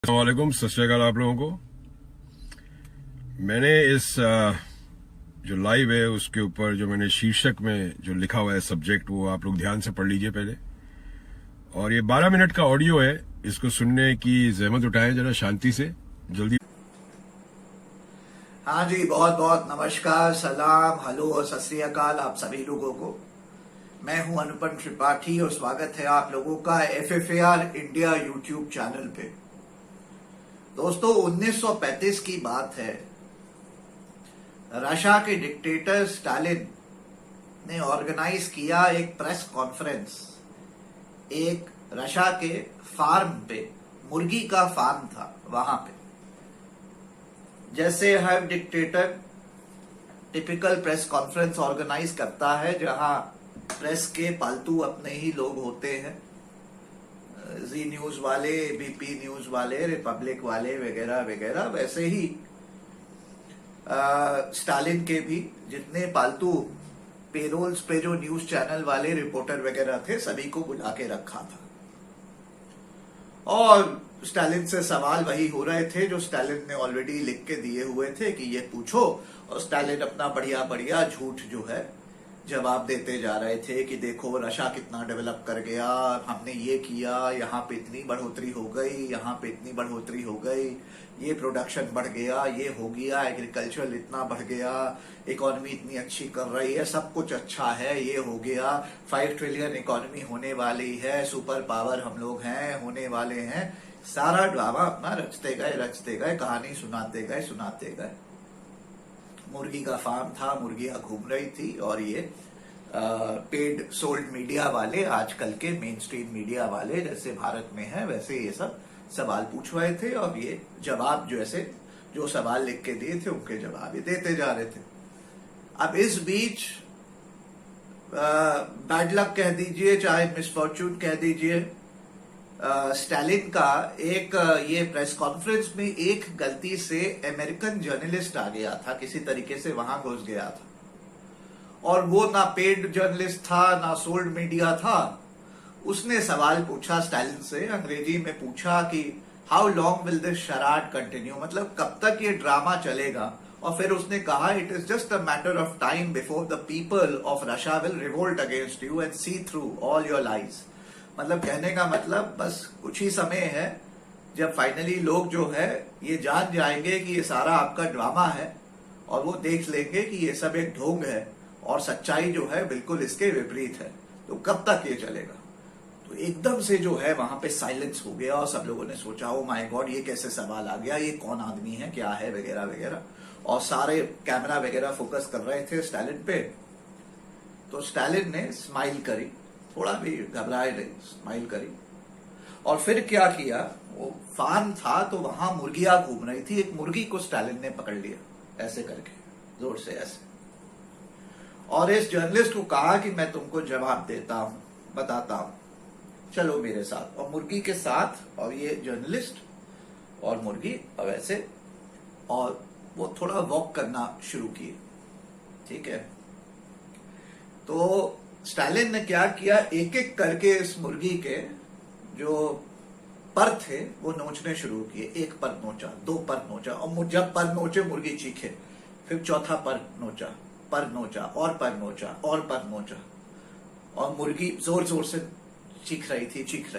अस्सलामुअलैकुम, सत श्री अकाल आप लोगों को। मैंने इस जो लाइव है उसके ऊपर जो मैंने शीर्षक में जो लिखा हुआ है सब्जेक्ट, वो आप लोग ध्यान से पढ़ लीजिए पहले। और ये 12 मिनट का ऑडियो है, इसको सुनने की जहमत उठाएं जरा शांति से, जल्दी। हाँ जी, बहुत बहुत नमस्कार, सलाम, हेलो और सत श्री अकाल आप सभी लोगों को। मैं हूं अनुपम त्रिपाठी और स्वागत है आप लोगों का FFAR इंडिया यूट्यूब चैनल पे। दोस्तों, 1935 की बात है। रशिया के डिक्टेटर स्टालिन ने ऑर्गेनाइज किया एक प्रेस कॉन्फ्रेंस। एक रशिया के फार्म पे, मुर्गी का फार्म था वहां पे। जैसे हर dictator typical press conference organize करता है, जहां प्रेस के पालतू अपने ही लोग होते हैं, जी न्यूज वाले, एबीपी न्यूज वाले, रिपब्लिक वाले वगैरह वगैरह। वैसे ही स्टालिन के भी जितने पालतू पेरोल्स पे जो न्यूज चैनल वाले रिपोर्टर वगैरह थे, सभी को बुला के रखा था। और स्टालिन से सवाल वही हो रहे थे जो स्टालिन ने ऑलरेडी लिख के दिए हुए थे कि ये पूछो। और स्टालिन अपना बढ़िया बढ़िया झूठ जो है जवाब देते जा रहे थे कि देखो रशिया कितना डेवलप कर गया, हमने ये किया, यहाँ पे इतनी बढ़ोतरी हो गई, यहाँ पे इतनी बढ़ोतरी हो गई, ये प्रोडक्शन बढ़ गया, ये हो गया, एग्रीकल्चर इतना बढ़ गया, इकोनॉमी इतनी अच्छी कर रही है, सब कुछ अच्छा है, ये हो गया, 5 ट्रिलियन इकोनॉमी होने वाली है, सुपर पावर हम लोग हैं, होने वाले हैं। सारा ड्रामा अपना रचते गए, कहानी सुनाते गए। मुर्गी का फार्म था, मुर्गियां घूम रही थी और ये पेड सोल्ड मीडिया वाले, आजकल के मेन स्ट्रीम मीडिया वाले जैसे भारत में है वैसे ये सब सवाल पूछ रहे थे। और ये जवाब जैसे जो सवाल लिख के दिए थे उनके जवाब ये देते जा रहे थे। अब इस बीच बैड लक कह दीजिए, चाहे मिसफॉर्चून कह दीजिए, स्टालिन का एक ये प्रेस कॉन्फ्रेंस में एक गलती से अमेरिकन जर्नलिस्ट आ गया था, किसी तरीके से वहां घुस गया था। और वो ना पेड जर्नलिस्ट था ना सोल्ड मीडिया था। उसने सवाल पूछा स्टालिन से, अंग्रेजी में पूछा कि how long will this शराड continue, मतलब कब तक ये ड्रामा चलेगा। और फिर उसने कहा it is just a matter of time before the people of Russia will revolt against you and see through all your lies. मतलब कहने का मतलब बस कुछ ही समय है जब फाइनली लोग जो है ये जान जाएंगे कि ये सारा आपका ड्रामा है, और वो देख लेंगे कि ये सब एक ढोंग है और सच्चाई जो है बिल्कुल इसके विपरीत है। तो कब तक ये चलेगा। तो एकदम से जो है वहां पे साइलेंस हो गया और सब लोगों ने सोचा ओ माय गॉड, ये कैसे सवाल आ गया, ये कौन आदमी है, क्या है वगैरह वगैरह। और सारे कैमरा वगैरह फोकस कर रहे थे स्टालिन पे। तो स्टालिन ने स्माइल करी, थोड़ा भी घबराए नहीं, स्माइल करी। और फिर क्या किया, वो फार्म था तो वहां मुर्गियां घूम रही थी। एक मुर्गी को स्टालिन ने पकड़ लिया ऐसे करके, जोर से ऐसे, और इस जर्नलिस्ट को कहा कि मैं तुमको जवाब देता हूं, बताता हूं, चलो मेरे साथ। और मुर्गी के साथ, और ये जर्नलिस्ट और मुर्गी और ऐसे, और वो थोड़ा वॉक करना शुरू किए। ठीक है, तो स्टालिन ने क्या किया, एक एक करके इस मुर्गी के जो पर थे वो नोचने शुरू किए। एक पर नोचा, 2 पर नोचा, और जब पर नोचे मुर्गी चीखे। फिर चौथा पर नोचा और पर नोचा और पर नोचा। और मुर्गी जोर जोर से चीख रही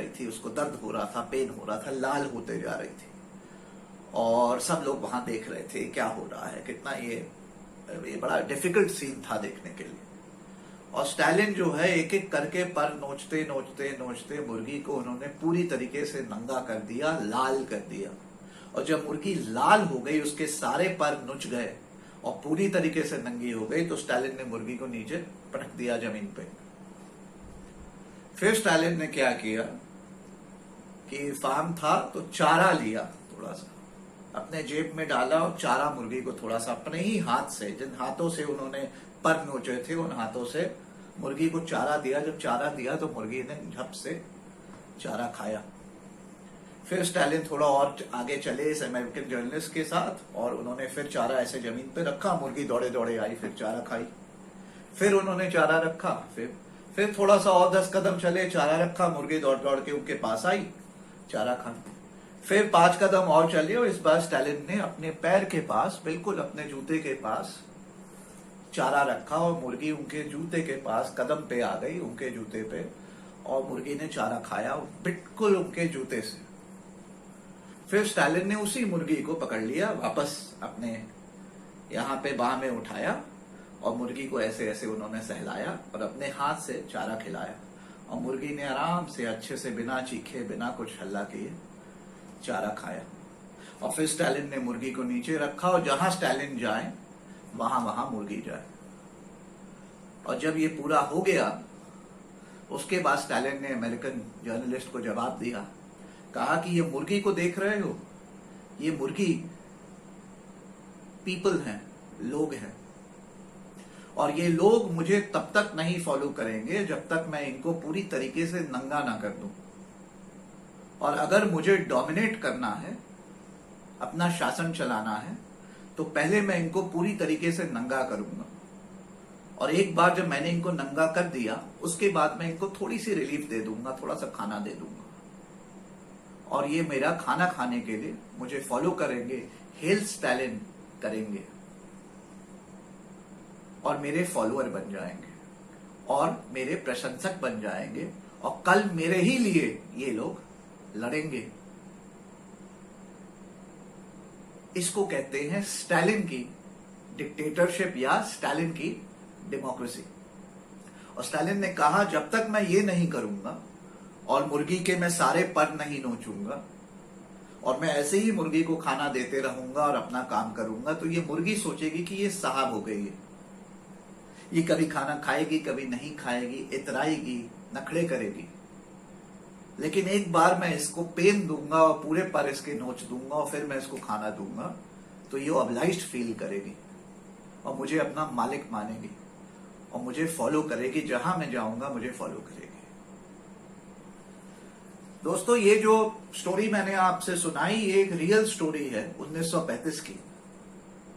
थी, उसको दर्द हो रहा था, पेन हो रहा था, लाल होते जा रही थी। और सब लोग वहां देख रहे थे क्या हो रहा है, कितना ये बड़ा डिफिकल्ट सीन था देखने के लिए। और स्टालिन जो है एक एक करके पर नोचते मुर्गी को उन्होंने पूरी तरीके से नंगा कर दिया, लाल कर दिया। और जब मुर्गी लाल हो गई, उसके सारे पर नुच गए और पूरी तरीके से नंगी हो गई, तो स्टालिन ने मुर्गी को नीचे पटक दिया जमीन पे। फिर स्टालिन ने क्या किया कि फार्म था तो चारा लिया, थोड़ा सा अपने जेब में डाला और चारा मुर्गी को थोड़ा सा अपने ही हाथ से, जिन हाथों से उन्होंने पर नोचे थे उन हाथों से मुर्गी को चारा दिया। जब चारा दिया तो मुर्गी ने झप से चारा खाया। फिर स्टालिन थोड़ा और आगे चले इस अमेरिकन जर्नलिस्ट के साथ, और उन्होंने फिर चारा ऐसे जमीन पे रखा, मुर्गी दौड़े दौड़े आई, फिर चारा खाई। फिर उन्होंने चारा रखा, फिर थोड़ा सा और 10 कदम चले, चारा रखा, मुर्गी दौड़ दौड़ के उनके पास आई, चारा खा। फिर 5 कदम और चले और इस बार स्टालिन ने अपने पैर के पास, बिल्कुल अपने जूते के पास चारा रखा और मुर्गी उनके जूते के पास कदम पे आ गई, उनके जूते पे, और मुर्गी ने चारा खाया बिल्कुल उनके जूते से। फिर स्टालिन ने उसी मुर्गी को पकड़ लिया, वापस अपने यहाँ पे बाह में उठाया और मुर्गी को ऐसे ऐसे उन्होंने सहलाया और अपने हाथ से चारा खिलाया और मुर्गी ने आराम से अच्छे से बिना चीखे, बिना कुछ हल्ला किए चारा खाया। और फिर स्टालिन ने मुर्गी को नीचे रखा और जहां स्टालिन जाए वहां वहां मुर्गी जाए। और जब ये पूरा हो गया उसके बाद स्टालिन ने अमेरिकन जर्नलिस्ट को जवाब दिया, कहा कि ये मुर्गी को देख रहे हो, ये मुर्गी पीपल हैं, लोग हैं, और ये लोग मुझे तब तक नहीं फॉलो करेंगे जब तक मैं इनको पूरी तरीके से नंगा ना कर दूं। और अगर मुझे डोमिनेट करना है, अपना शासन चलाना है, तो पहले मैं इनको पूरी तरीके से नंगा करूंगा, और एक बार जब मैंने इनको नंगा कर दिया उसके बाद मैं इनको थोड़ी सी रिलीफ दे दूंगा, थोड़ा सा खाना दे दूंगा, और ये मेरा खाना खाने के लिए मुझे फॉलो करेंगे, हेल स्टालिन करेंगे और मेरे फॉलोअर बन जाएंगे और मेरे प्रशंसक बन जाएंगे, और कल मेरे ही लिए ये लोग लड़ेंगे। इसको कहते हैं स्टालिन की डिक्टेटरशिप या स्टालिन की डेमोक्रेसी। और स्टालिन ने कहा जब तक मैं ये नहीं करूंगा और मुर्गी के मैं सारे पर नहीं नोचूंगा और मैं ऐसे ही मुर्गी को खाना देते रहूंगा और अपना काम करूंगा, तो ये मुर्गी सोचेगी कि ये साहब हो गई है, ये कभी खाना खाएगी, कभी नहीं खाएगी, इतराएगी, नखड़े करेगी। लेकिन एक बार मैं इसको पेन दूंगा और पूरे पर इसके नोच दूंगा और फिर मैं इसको खाना दूंगा, तो ये ऑब्लाइज्ड फील करेगी और मुझे अपना मालिक मानेगी और मुझे फॉलो करेगी, जहां मैं जाऊंगा मुझे फॉलो करेगी। दोस्तों, ये जो स्टोरी मैंने आपसे सुनाई ये एक रियल स्टोरी है 1935 की।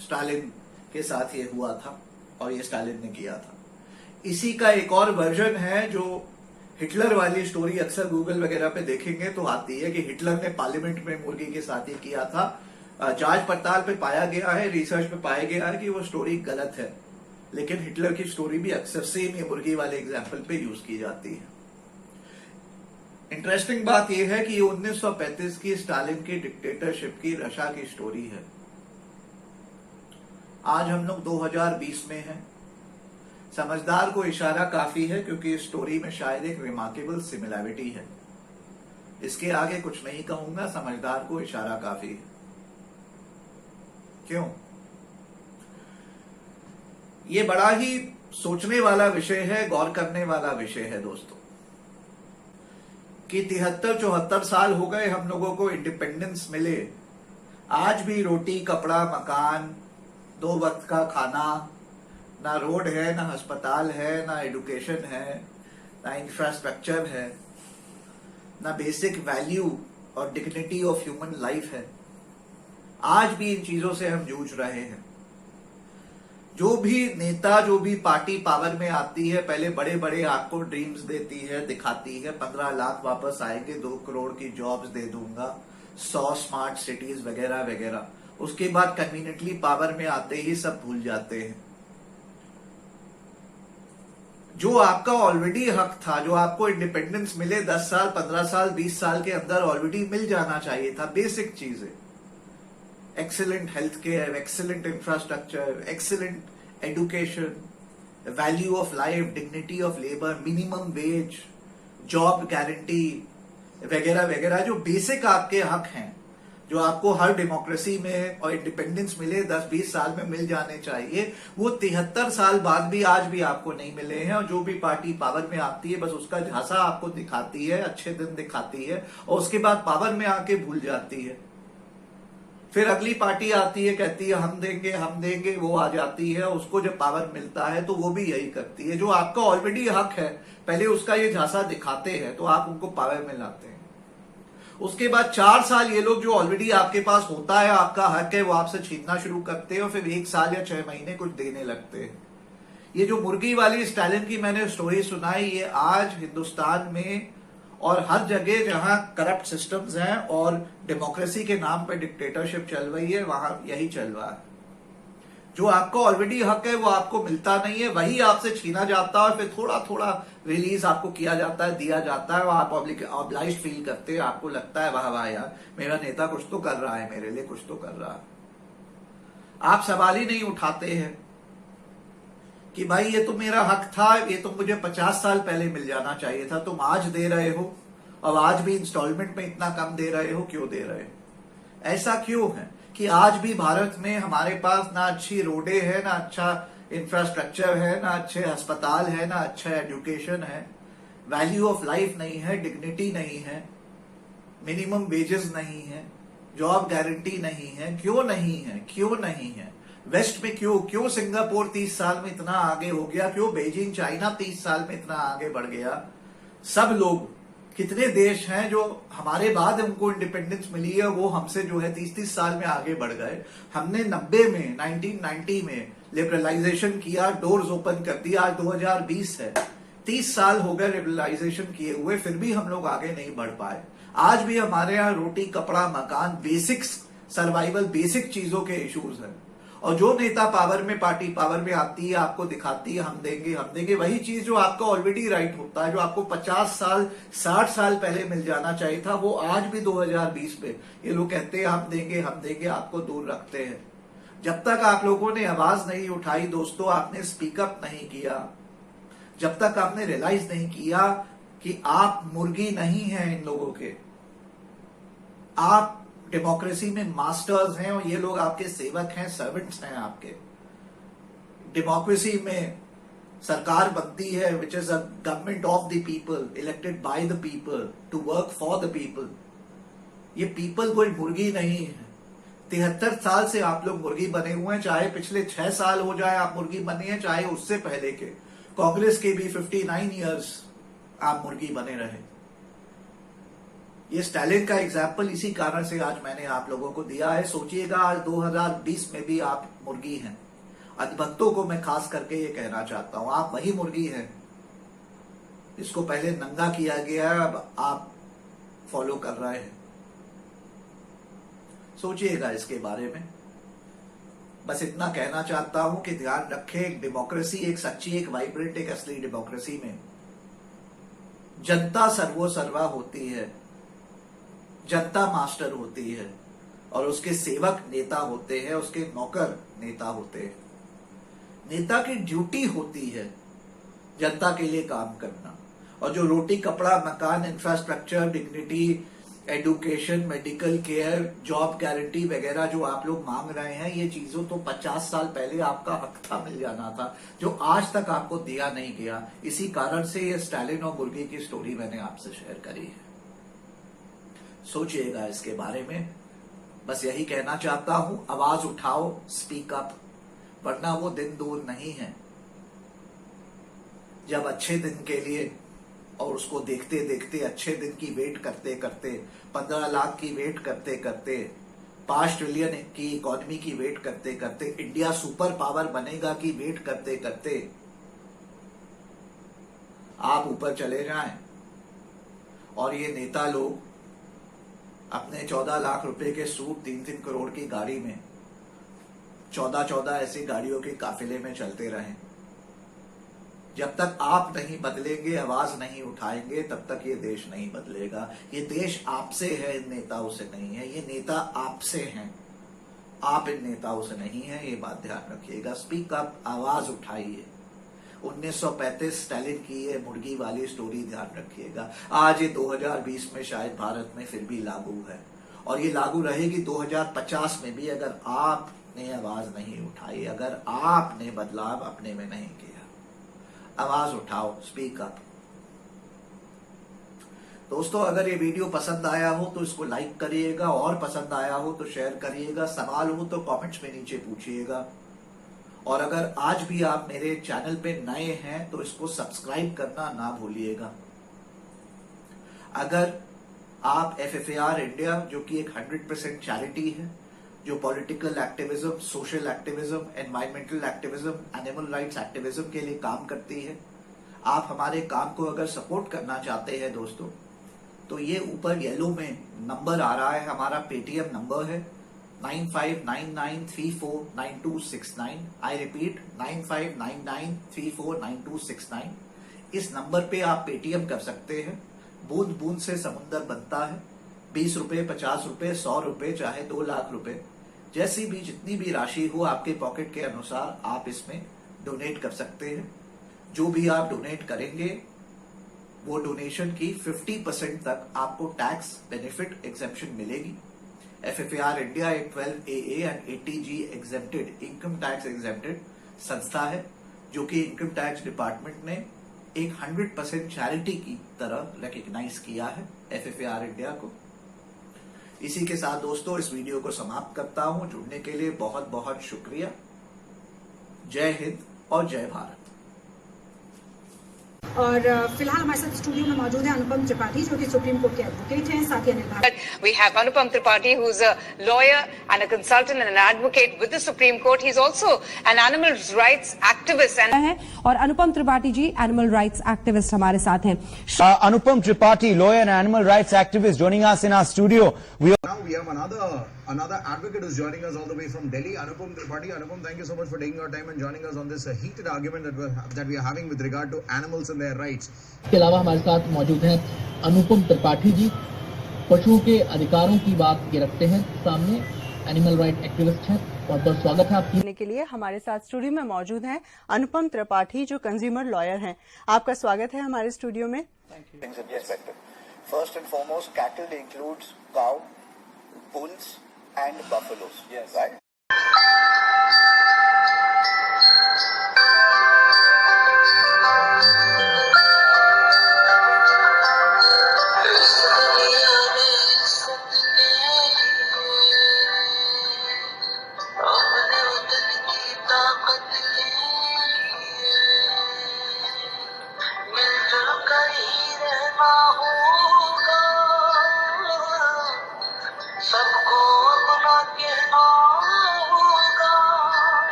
स्टालिन के साथ ये हुआ था और ये स्टालिन ने किया था। इसी का एक और वर्जन है जो हिटलर वाली स्टोरी अक्सर गूगल वगैरह पे देखेंगे तो आती है कि हिटलर ने पार्लियामेंट में मुर्गी के साथ ये किया था। जांच पड़ताल पे पाया गया है, रिसर्च पे पाया गया है कि वो स्टोरी गलत है, लेकिन हिटलर की स्टोरी भी अक्सर सेम ये मुर्गी वाले एग्जाम्पल पे यूज की जाती है। इंटरेस्टिंग बात यह है कि ये 1935 की स्टालिन की डिक्टेटरशिप की रशा की स्टोरी है। आज हम लोग 2020 में हैं। समझदार को इशारा काफी है क्योंकि इस स्टोरी में शायद एक रिमार्केबल सिमिलैरिटी है। इसके आगे कुछ नहीं कहूंगा, समझदार को इशारा काफी है। क्यों? ये बड़ा ही सोचने वाला विषय है, गौर करने वाला विषय है दोस्तों, कि 73-74 साल हो गए हम लोगों को इंडिपेंडेंस मिले, आज भी रोटी, कपड़ा, मकान, 2 वक्त का खाना, ना रोड है, ना अस्पताल है, ना एजुकेशन है, ना इंफ्रास्ट्रक्चर है, ना बेसिक वैल्यू और डिग्निटी ऑफ ह्यूमन लाइफ है। आज भी इन चीजों से हम जूझ रहे हैं। जो भी नेता, जो भी पार्टी पावर में आती है, पहले बड़े बड़े आपको ड्रीम्स देती है, दिखाती है, 15 लाख वापस आएंगे, 2 करोड़ की जॉब्स दे दूंगा, 100 स्मार्ट सिटीज वगैरह वगैरह। उसके बाद कन्वीनियंटली पावर में आते ही सब भूल जाते हैं। जो आपका ऑलरेडी हक था, जो आपको इंडिपेंडेंस मिले 10 साल, 15 साल, 20 साल के अंदर ऑलरेडी मिल जाना चाहिए था, बेसिक चीजें, excellent health care, excellent infrastructure, excellent education, value of life, dignity of labour, minimum wage, job guarantee वगैरह वगैरह, जो बेसिक आपके हक हैं, जो आपको हर डेमोक्रेसी में और इंडिपेंडेंस मिले 10-20 साल में मिल जाने चाहिए, वो 73 साल बाद भी आज भी आपको नहीं मिले हैं। और जो भी पार्टी पावर में आती है बस उसका झांसा आपको दिखाती है, अच्छे दिन दिखाती है, और उसके बाद पावर में आके भूल जाती है। फिर अगली पार्टी आती है, कहती है हम देंगे, वो आ जाती है, उसको जब पावर मिलता है तो वो भी यही करती है। जो आपका ऑलरेडी हक है पहले उसका ये झांसा दिखाते हैं तो आप उनको पावर में लाते हैं। उसके बाद 4 साल ये लोग जो ऑलरेडी आपके पास होता है, आपका हक है, वो आपसे छीनना शुरू करते हैं और फिर 1 साल या 6 महीने कुछ देने लगते हैं। ये जो मुर्गी वाली स्टालिन की मैंने स्टोरी सुनाई, ये आज हिंदुस्तान में और हर जगह जहां करप्ट सिस्टम्स हैं और डेमोक्रेसी के नाम पे डिक्टेटरशिप चल रही है, वहां यही चल रहा है। जो आपको ऑलरेडी हक है वो आपको मिलता नहीं है, वही आपसे छीना जाता है और फिर थोड़ा थोड़ा रिलीज आपको किया जाता है, दिया जाता है, और आप ऑब्लाइज्ड फील करते हैं। आपको लगता है वाह वाह यार, मेरा नेता कुछ तो कर रहा है, मेरे लिए कुछ तो कर रहा है। आप सवाल ही नहीं उठाते हैं कि भाई ये तो मेरा हक था, ये तो मुझे 50 साल पहले मिल जाना चाहिए था, तुम आज दे रहे हो और आज भी इंस्टॉलमेंट में इतना कम दे रहे हो, क्यों दे रहे हो? ऐसा क्यों है कि आज भी भारत में हमारे पास ना अच्छी रोडें है, ना अच्छा इंफ्रास्ट्रक्चर है, ना अच्छे अस्पताल है, ना अच्छा एजुकेशन है, वैल्यू ऑफ लाइफ नहीं है, डिग्निटी नहीं है, मिनिमम वेजेस नहीं है, जॉब गारंटी नहीं है। क्यों नहीं है? क्यों नहीं है? वेस्ट में क्यों सिंगापुर 30 साल में इतना आगे हो गया? क्यों बीजिंग चाइना 30 साल में इतना आगे बढ़ गया? सब लोग, कितने देश हैं जो हमारे बाद उनको इंडिपेंडेंस मिली है, वो हमसे जो है 30-30 साल में आगे बढ़ गए। हमने 1990 में लिबरलाइजेशन किया, डोर्स ओपन कर दिया, आज 2020 है, 30 साल हो गए लिबरलाइजेशन किए हुए, फिर भी हम लोग आगे नहीं बढ़ पाए। आज भी हमारे यहाँ रोटी, कपड़ा, मकान, बेसिक्स सर्वाइवल, बेसिक चीजों के इश्यूज हैं। और जो नेता पावर में, पार्टी पावर में आती है, आपको दिखाती है हम देंगे, वही चीज जो आपका ऑलरेडी राइट होता है, जो आपको 50 साल 60 साल पहले मिल जाना चाहिए था, वो आज भी 2020 में ये लोग कहते हैं हम देंगे, आपको दूर रखते हैं। जब तक आप लोगों ने आवाज नहीं उठाई दोस्तों, आपने स्पीकअप नहीं किया, जब तक आपने रियलाइज नहीं किया कि आप मुर्गी नहीं हैं इन लोगों के, आप डेमोक्रेसी में मास्टर्स हैं और ये लोग आपके सेवक हैं, सर्वेंट्स हैं आपके। डेमोक्रेसी में सरकार बनती है which is a government of the people, elected by the people to work for the people. ये पीपल कोई मुर्गी नहीं है। 73 साल से आप लोग मुर्गी बने हुए हैं, चाहे पिछले 6 साल हो जाए आप मुर्गी बने हैं, चाहे उससे पहले के कांग्रेस के भी 59 ईयर्स आप मुर्गी बने रहे। ये स्टालिन का एग्जाम्पल इसी कारण से आज मैंने आप लोगों को दिया है। सोचिएगा आज 2020 में भी आप मुर्गी हैं। अधिभक्तों को मैं खास करके ये कहना चाहता हूं, आप वही मुर्गी हैं जिसको पहले नंगा किया गया है, अब आप फॉलो कर रहे हैं। सोचिएगा इसके बारे में। बस इतना कहना चाहता हूं कि ध्यान रखें, एक डेमोक्रेसी, एक सच्ची, एक वाइब्रेंट, एक असली डेमोक्रेसी में जनता सर्वोसर्वा होती है, जनता मास्टर होती है और उसके सेवक नेता होते हैं, उसके नौकर नेता होते हैं। नेता की ड्यूटी होती है जनता के लिए काम करना, और जो रोटी, कपड़ा, मकान, infrastructure, dignity, education, medical care, job guarantee वगैरह जो आप लोग मांग रहे हैं, ये चीजों तो 50 साल पहले आपका हक था, मिल जाना था, जो आज तक आपको दिया नहीं गया। इसी कारण से ये स्टालिन और मुर्गी की स्टोरी मैंने आपसे शेयर करी है। सोचिएगा इसके बारे में। बस यही कहना चाहता हूं, आवाज उठाओ, स्पीक अप, वरना वो दिन दूर नहीं है जब अच्छे दिन के लिए, और उसको देखते देखते, अच्छे दिन की वेट करते करते, 15 लाख की वेट करते करते, 5 ट्रिलियन की इकोनॉमी की वेट करते करते, इंडिया सुपर पावर बनेगा की वेट करते करते आप ऊपर चले जाएं और ये नेता लोग अपने 14 लाख रुपए के सूट, 3-3 करोड़ की गाड़ी में 14 ऐसी गाड़ियों के काफिले में चलते रहें। जब तक आप नहीं बदलेंगे, आवाज नहीं उठाएंगे, तब तक ये देश नहीं बदलेगा। ये देश आपसे है, इन नेताओं से नहीं है। ये नेता आपसे हैं, आप इन नेताओं से नहीं है, ये बात ध्यान रखिएगा। स्पीक अप, आवाज उठाइए। 1935 स्टालिन की ये मुर्गी वाली स्टोरी ध्यान रखिएगा। आज ये 2020 में शायद भारत में फिर भी लागू है, और ये लागू रहेगी 2050 में भी, अगर आपने आवाज नहीं उठाई, अगर आपने बदलाव अपने में नहीं किया। आवाज उठाओ, स्पीक अप। दोस्तों, अगर ये वीडियो पसंद आया हो तो इसको लाइक करिएगा, और पसंद आया हो तो शेयर करिएगा, सवाल हो तो कमेंट्स में नीचे पूछिएगा। और अगर आज भी आप मेरे चैनल पे नए हैं तो इसको सब्सक्राइब करना ना भूलिएगा। अगर आप FFAR इंडिया, जो कि एक 100% चैरिटी है, जो political activism, social activism, environmental activism, animal rights activism के लिए काम करती है, आप हमारे काम को अगर सपोर्ट करना चाहते हैं दोस्तों, तो ये ऊपर येलो में नंबर आ रहा है, हमारा पेटीएम नंबर है 9599349269। I repeat 9599349269। इस नंबर पे आप पेटीएम कर सकते हैं। बूंद बूंद से समुंदर बनता है। 20 रुपए, 50 रुपए, 100 रुपए, चाहे 2 लाख रुपए, जैसी भी जितनी भी राशि हो आपके पॉकेट के अनुसार आप इसमें डोनेट कर सकते हैं। जो भी आप डोनेट करेंगे वो डोनेशन की 50% तक आपको टैक्स बेनिफिट एग्जेम्पशन मिलेगी। FFAR इंडिया एक 12AA and 80G exempted income tax exempted संस्था है, जो कि इनकम टैक्स डिपार्टमेंट ने एक 100% चैरिटी की तरह रिकॉग्नाइज किया है FFAR इंडिया को। इसी के साथ दोस्तों इस वीडियो को समाप्त करता हूं। जुड़ने के लिए बहुत बहुत शुक्रिया। जय हिंद और जय भारत। और फिलहाल हमारे साथ स्टूडियो में मौजूद है अनुपम त्रिपाठी, जो कि सुप्रीम कोर्ट के एडवोकेट हैं, साथ ही Anil Bharat. We have Anupam Tripathi, who's a lawyer and a consultant and an advocate with the Supreme Court. He's also an animal rights activist. और अनुपम Tripathi ji animal rights activist हमारे साथ हैं। Anupam Tripathi, lawyer and animal rights activist, joining us in our studio. Now we have another advocate who's joining us all the way from Delhi, Anupam Tripathi. Anupam, thank you so much for taking your time and joining us on this heated argument that we are having with regard to animals and their rights. इसके अलावा हमारे साथ मौजूद हैं अनुपम त्रिपाठी जी, पशुओं के अधिकारों की बात ये रखते हैं सामने, एनिमल राइट एक्टिविस्ट हैं। बहुत बहुत स्वागत है आपकी। के लिए हमारे साथ स्टूडियो में मौजूद हैं अनुपम त्रिपाठी, जो कंज्यूमर लॉयर हैं। आपका स्वागत है हमारे स्टूडियो में। First and foremost, cattle includes cow, bulls and buffaloes, right?